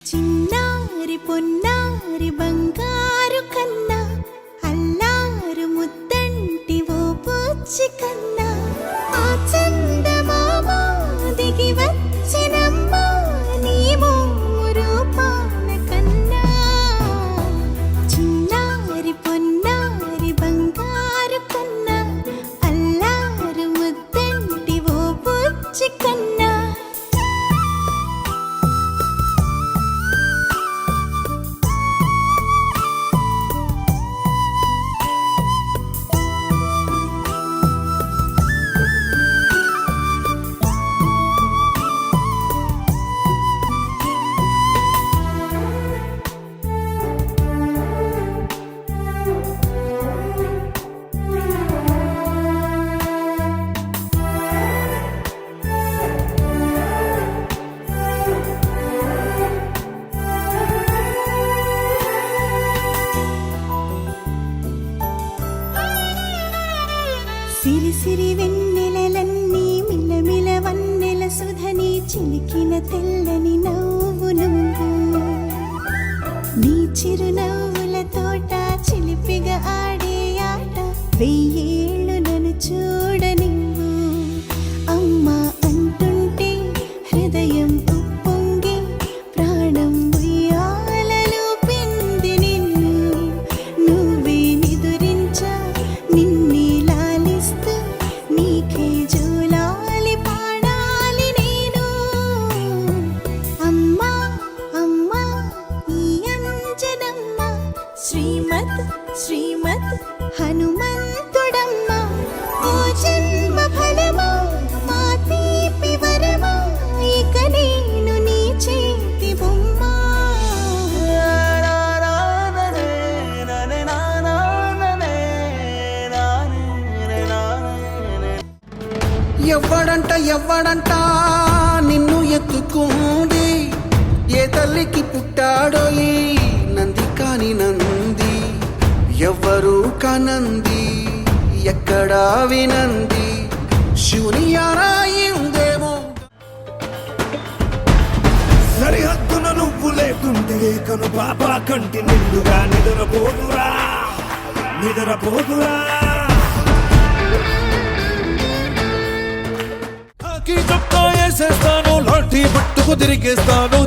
చిన్నారి పొన్నారి బంగారు కన్నా అల్లారు ముద్దంటి ఓ పూచి కన్నా ఆ చందమామ దిగి వచ్చినమ్మా నీ రూపాల కన్నా చిన్నారి పొన్నారి బంగారు కన్నా అల్లారు ముద్దంటి ఓ పూచి కన్నా సిరి సిరి వెన్నెలలన్నీ మిలమిల వన్నెల సుధని చిలికిన తెల్లని నవ్వు నువ్వు నీ చిరునవ్వుల తోట చిలిపిగా ఆడే ఆట వెయ్యేళ్ళు నన్ను చూడనివ్వు అమ్మా అంటుంటే హృదయం ఉప్పొంగి ప్రాణం ఉయ్యాలలో పిండి నిన్ను నువ్వే నిదురించా నిన్నే నీకే జోలాలి పాడాలి నేను అమ్మా అమ్మా ఈ అంజనమ్మ శ్రీమత్ శ్రీమత్ హనుమంతుడమ్మ ఓ జన్మ ఫలమా మా తీపి వరమా ఇక నేను నీ చేతి బొమ్మ ఎవ్వడంట నిన్ను ఎత్తుకుంది ఏ తల్లికి పుట్టాడో ఈ నంది కాని నంది ఎవ్వరూ కానంది ఎక్కడా వినంది శివుని ఆరాయిందేమో సరిహద్దున నువ్వు లేకుంటే కను బాబా కంటి నిండుగా నిద్రపోదురా నిద్రపోదురా చొక్కా వేసేస్తాను లాఠీ పట్టుకు తిరిగేస్తాను